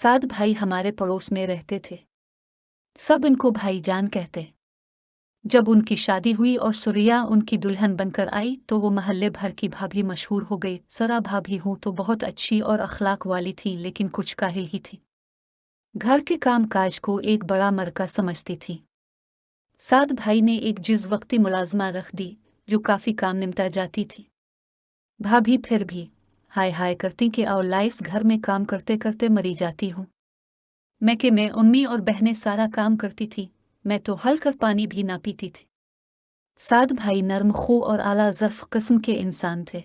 साद भाई हमारे पड़ोस में रहते थे। सब इनको भाईजान कहते। जब उनकी शादी हुई और सुरिया उनकी दुल्हन बनकर आई तो वो महल्ले भर की भाभी मशहूर हो गई। सरा भाभी हूँ तो बहुत अच्छी और अखलाक वाली थी, लेकिन कुछ काहिल ही थी। घर के काम काज को एक बड़ा मरका समझती थी। साद भाई ने एक जिस वक्ती मुलाजमा रख दी जो काफी काम निमटा जाती थी। भाभी फिर भी हाय हाय करती कि औलाइस घर में काम करते करते मरी जाती हूँ। मैं उम्मी और बहनें सारा काम करती थी, मैं तो हल कर पानी भी ना पीती थी। साद भाई नर्म खो और आला ज़र्फ किस्म के इंसान थे।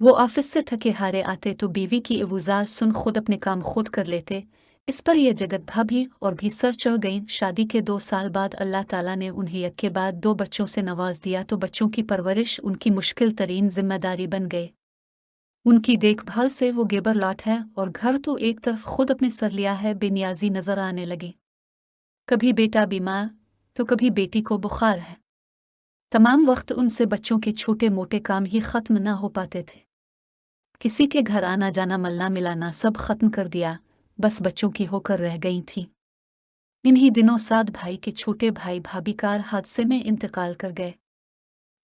वो ऑफिस से थके हारे आते तो बीवी की इवुज़ार सुन खुद अपने काम खुद कर लेते। इस पर यह जगत भाभी और भी सर चढ़ गईं। शादी के 2 साल बाद अल्लाह ताला ने उन्हें एक के बाद 2 बच्चों से नवाज दिया तो बच्चों की परवरिश उनकी मुश्किल तरीन जिम्मेदारी बन गई। उनकी देखभाल से वो गेबर लौट है और घर तो एक तरफ खुद अपने सर लिया है बेनियाजी नजर आने लगी। कभी बेटा बीमार तो कभी बेटी को बुखार है। तमाम वक्त उनसे बच्चों के छोटे मोटे काम ही खत्म न हो पाते थे। किसी के घर आना जाना मलना मिलाना सब खत्म कर दिया, बस बच्चों की होकर रह गई थी। इन्हीं दिनों साद भाई के छोटे भाई भाभी कार हादसे में इंतकाल कर गए।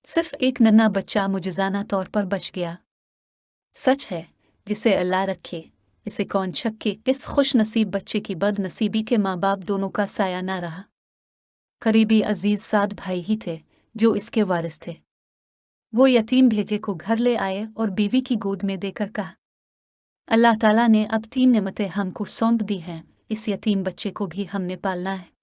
सिर्फ एक नन्हा बच्चा मुजजाना तौर पर बच गया। सच है, जिसे अल्लाह रखे इसे कौन छक्के। इस खुश नसीब बच्चे की बदनसीबी के माँ बाप दोनों का साया ना रहा। करीबी अजीज साद भाई ही थे जो इसके वारिस थे। वो यतीम भेजे को घर ले आए और बीवी की गोद में देकर कहा, अल्लाह ताला ने अब 3 नेमतें हमको सौंप दी हैं, इस यतीम बच्चे को भी हमने पालना है।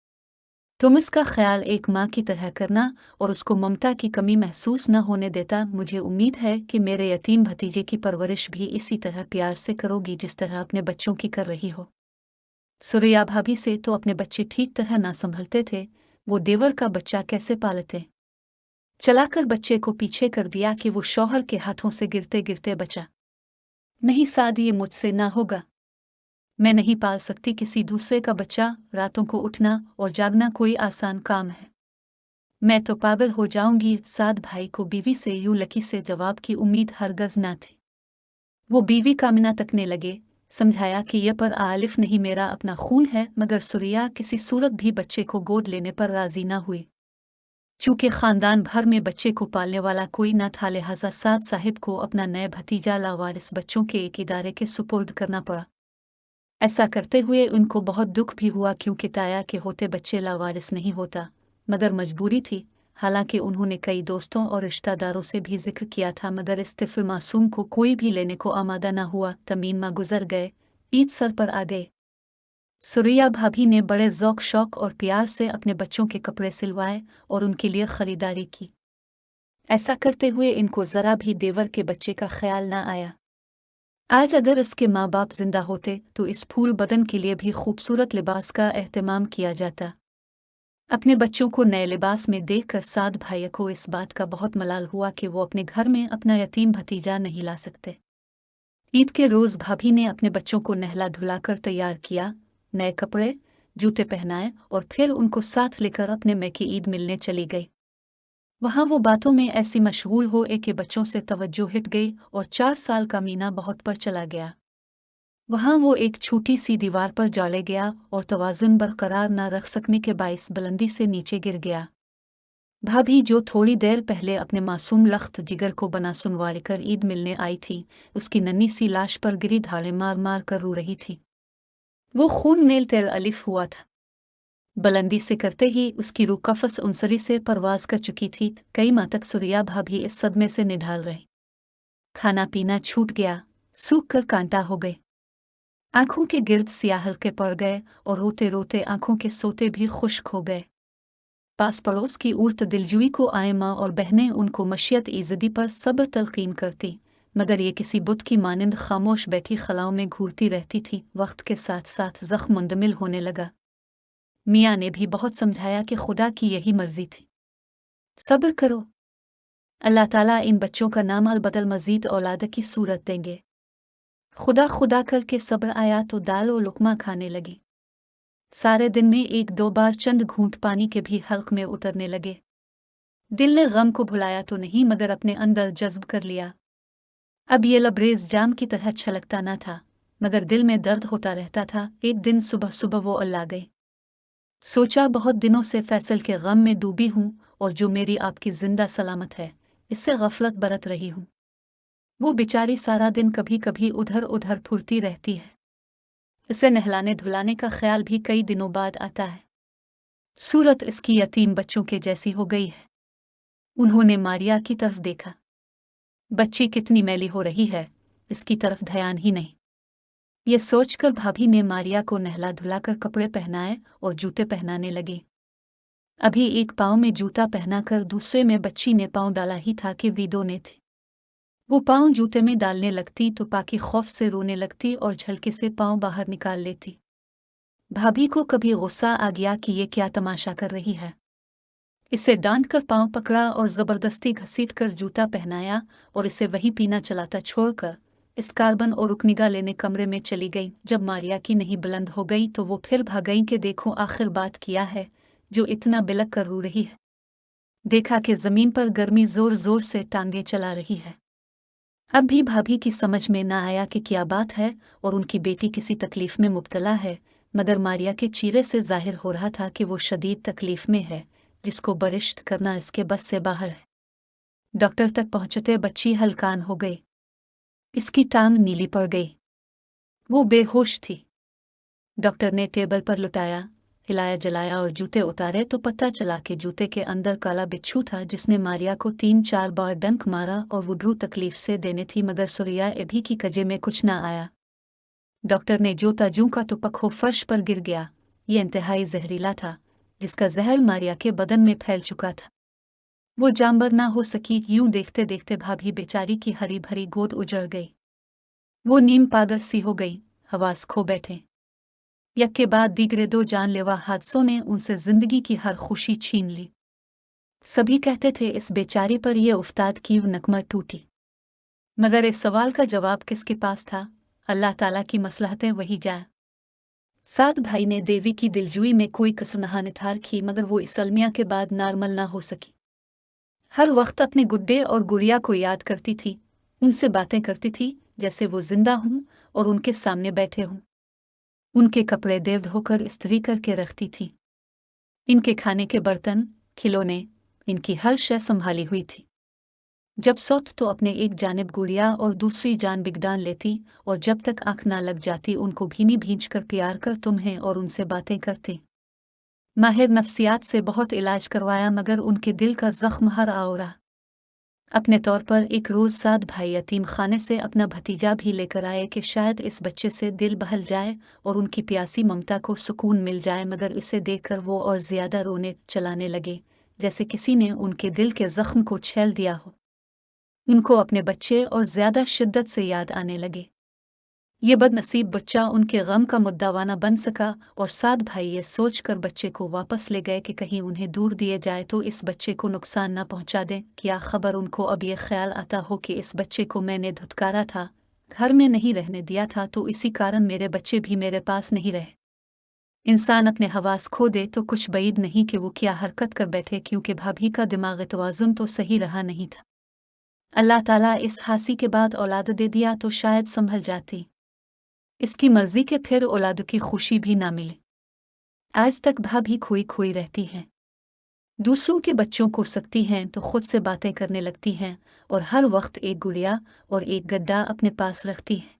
तुम इसका ख्याल एक माँ की तरह करना और उसको ममता की कमी महसूस न होने देता। मुझे उम्मीद है कि मेरे यतीम भतीजे की परवरिश भी इसी तरह प्यार से करोगी जिस तरह अपने बच्चों की कर रही हो। सुरैया भाभी से तो अपने बच्चे ठीक तरह ना संभलते थे, वो देवर का बच्चा कैसे पालते। चलाकर बच्चे को पीछे कर दिया कि वो शौहर के हाथों से गिरते गिरते बचा। नहीं साद, ये मुझसे ना होगा। मैं नहीं पाल सकती किसी दूसरे का बच्चा। रातों को उठना और जागना कोई आसान काम है। मैं तो पागल हो जाऊंगी। साद भाई को बीवी से यूं लकी से जवाब की उम्मीद हरगज ना थी। वो बीवी का मिना तकने लगे, समझाया कि यह पर आलिफ नहीं, मेरा अपना खून है, मगर सुरिया किसी सूरत भी बच्चे को गोद लेने पर राजी ना हुई। चूंकि खानदान भर में बच्चे को पालने वाला कोई न था, लिहाजा साद साहिब को अपना नए भतीजा लावारिस बच्चों के एक इदारे के सुपुर्द करना पड़ा। ऐसा करते हुए उनको बहुत दुख भी हुआ, क्योंकि ताया के होते बच्चे लावारिस नहीं होता, मगर मजबूरी थी। हालांकि उन्होंने कई दोस्तों और रिश्तेदारों से भी जिक्र किया था, मगर इस तिफल मासूम को कोई भी लेने को आमादा न हुआ। तमीन माह गुजर गए, ईद सर पर आ गए। सुरैया भाभी ने बड़े ज़ौक शौक और प्यार से अपने बच्चों के कपड़े सिलवाए और उनके लिए खरीदारी की। ऐसा करते हुए इनको ज़रा भी देवर के बच्चे का ख्याल न आया। आज अगर इसके माँ बाप जिंदा होते तो इस फूल बदन के लिए भी खूबसूरत लिबास का एहतमाम किया जाता। अपने बच्चों को नए लिबास में देखकर साद भाई को इस बात का बहुत मलाल हुआ कि वो अपने घर में अपना यतीम भतीजा नहीं ला सकते। ईद के रोज़ भाभी ने अपने बच्चों को नहला धुलाकर तैयार किया, नए कपड़े जूते पहनाए और फिर उनको साथ लेकर अपने मैके ईद मिलने चली गई। वहाँ वो बातों में ऐसी मशगूल हो कि बच्चों से तवज्जो हट गई और 4 साल का मीना बहुत पर चला गया। वहाँ वो एक छोटी सी दीवार पर जाड़े गया और तवाज़ुन बरकरार न रख सकने के बाइस बुलंदी से नीचे गिर गया। भाभी जो थोड़ी देर पहले अपने मासूम लख्त जिगर को बना सुनवार कर ईद मिलने आई थी, उसकी नन्ही सी लाश पर गिरी धाड़े मार मार कर रो रही थी। वो खून नेल तेल अलिफ हुआ था। बुलंदी से करते ही उसकी रूह कफस उनसरी से परवाज कर चुकी थी। कई माह तक सुरैया भाभी इस सदमे से निढाल रही। खाना पीना छूट गया, सूख कर कांटा हो गए, आंखों के गिर्द सियाह हल्के पड़ गए और रोते रोते आंखों के सोते भी खुश्क हो गए। पास पड़ोस की उर्त दिलजुई को आए माँ और बहनें उनको मशियत इज़्ज़ती पर सब्र तलकीन करती, मगर ये किसी बुत की मानिंद खामोश बैठी खलाओं में घूरती रहती थी। वक्त के साथ साथ ज़ख्म मुंदमिल होने लगा। मियाँ ने भी बहुत समझाया कि खुदा की यही मर्जी थी, सब्र करो, अल्लाह ताला इन बच्चों का नाम अल बदल मजीद औलाद की सूरत देंगे। खुदा खुदा करके सब्र आया तो दाल और लुकमा खाने लगी। सारे दिन में 1-2 बार चंद घूंट पानी के भी हल्क में उतरने लगे। दिल ने गम को भुलाया तो नहीं, मगर अपने अंदर जज्ब कर लिया। अब ये लबरेज जाम की तरह छलकता न था, मगर दिल में दर्द होता रहता था। एक दिन सुबह सुबह वो अल्लाह गई। सोचा बहुत दिनों से फैसल के गम में डूबी हूँ और जो मेरी आपकी जिंदा सलामत है इससे गफलत बरत रही हूँ। वो बेचारी सारा दिन कभी कभी उधर उधर फुरती रहती है। इसे नहलाने धुलाने का ख्याल भी कई दिनों बाद आता है। सूरत इसकी यतीम बच्चों के जैसी हो गई है। उन्होंने मारिया की तरफ देखा। बच्ची कितनी मैली हो रही है, इसकी तरफ ध्यान ही नहीं। ये सोचकर भाभी ने मारिया को नहला धुलाकर कपड़े पहनाए और जूते पहनाने लगे। अभी एक पाँव में जूता पहनाकर दूसरे में बच्ची ने पाँव डाला ही था कि वीदोने थे। वो पाँव जूते में डालने लगती तो पाकी खौफ से रोने लगती और झलके से पाँव बाहर निकाल लेती। भाभी को कभी गुस्सा आ गया कि ये क्या तमाशा कर रही है। इसे डांट कर पाँव पकड़ा और ज़बरदस्ती घसीट कर जूता पहनाया और इसे वही पीना चलाता छोड़कर इस कार्बन और रुकनिगा लेने कमरे में चली गई। जब मारिया की नहीं बुलंद हो गई तो वो फिर भाग गई कि देखो आखिर बात किया है जो इतना बिलक कर रो रही है। देखा कि ज़मीन पर गर्मी ज़ोर ज़ोर से टांगे चला रही है। अब भी भाभी की समझ में ना आया कि क्या बात है और उनकी बेटी किसी तकलीफ में मुब्तला है, मगर मारिया के चेहरे से जाहिर हो रहा था कि वो शदीद तकलीफ में है जिसको बर्दाश्त करना इसके बस से बाहर है। डॉक्टर तक पहुंचते बच्ची हलकान हो गई। इसकी टांग नीली पड़ गई। वो बेहोश थी। डॉक्टर ने टेबल पर लुटाया, हिलाया जलाया और जूते उतारे तो पता चला कि जूते के अंदर काला बिच्छू था जिसने मारिया को 3-4 बार डंक मारा और वो ड्रू तकलीफ से देने थी, मगर सुरिया एभी की कजे में कुछ ना आया। डॉक्टर ने जूता जूं का तो पखो फर्श पर गिर गया। ये इंतहाई जहरीला था जिसका जहर मारिया के बदन में फैल चुका था। वो जानबर ना हो सकी। यूं देखते देखते भाभी बेचारी की हरी भरी गोद उजड़ गई। वो नीम पागल सी हो गई, हवास खो बैठे। एक के बाद दीगरे 2 जानलेवा हादसों ने उनसे जिंदगी की हर खुशी छीन ली। सभी कहते थे इस बेचारी पर ये उफ्ताद की नकमर टूटी, मगर इस सवाल का जवाब किसके पास था? अल्लाह ताला की मसलहतें वही जाए। सात भाई ने देवी की दिलजुई में कोई कसनहा निथार की, मगर वो इस अलमिया के बाद नार्मल ना हो सकी। हर वक्त अपने गुड्डे और गुड़िया को याद करती थी, उनसे बातें करती थी जैसे वो जिंदा हूं और उनके सामने बैठे हों। उनके कपड़े देव धोकर इस्त्री करके रखती थी। इनके खाने के बर्तन, खिलौने, इनकी हर शय संभाली हुई थी। जब सोत तो अपने एक जानिब गुड़िया और दूसरी जान बिगडान लेती और जब तक आंख ना लग जाती उनको भीनी भींच कर प्यार कर तुम्हें और उनसे बातें करती। माहिर नफ्सियात से बहुत इलाज करवाया मगर उनके दिल का जख्म हर आओ रहा। अपने तौर पर एक रोज़ सात भाई यतीम खाने से अपना भतीजा भी लेकर आए कि शायद इस बच्चे से दिल बहल जाए और उनकी प्यासी ममता को सुकून मिल जाए, मगर इसे देखकर वो और ज़्यादा रोने चलाने लगे जैसे किसी ने उनके दिल के जख्म को छेल दिया हो। उनको अपने बच्चे और ज़्यादा शिद्दत से याद आने लगे। ये बदनसीब बच्चा उनके गम का मुद्दावाना बन सका और सात भाई ये सोचकर बच्चे को वापस ले गए कि कहीं उन्हें दूर दिए जाए तो इस बच्चे को नुकसान न पहुंचा दें। क्या खबर उनको अब ये ख्याल आता हो कि इस बच्चे को मैंने धुतकारा था, घर में नहीं रहने दिया था, तो इसी कारण मेरे बच्चे भी मेरे पास नहीं रहे। इंसान अपने हवास खो दे तो कुछ बैद नहीं कि वो क्या हरकत कर बैठे, क्योंकि भाभी का दिमाग तवाज़ुन तो सही रहा नहीं था। अल्लाह ताला इस हासी के बाद औलाद दे दिया तो शायद संभल जाती। इसकी मर्जी के फिर औलाद की खुशी भी ना मिले। आज तक भाभी खोई खोई रहती हैं। दूसरों के बच्चों को सकती हैं तो खुद से बातें करने लगती हैं और हर वक्त एक गुड़िया और एक गड्ढा अपने पास रखती हैं।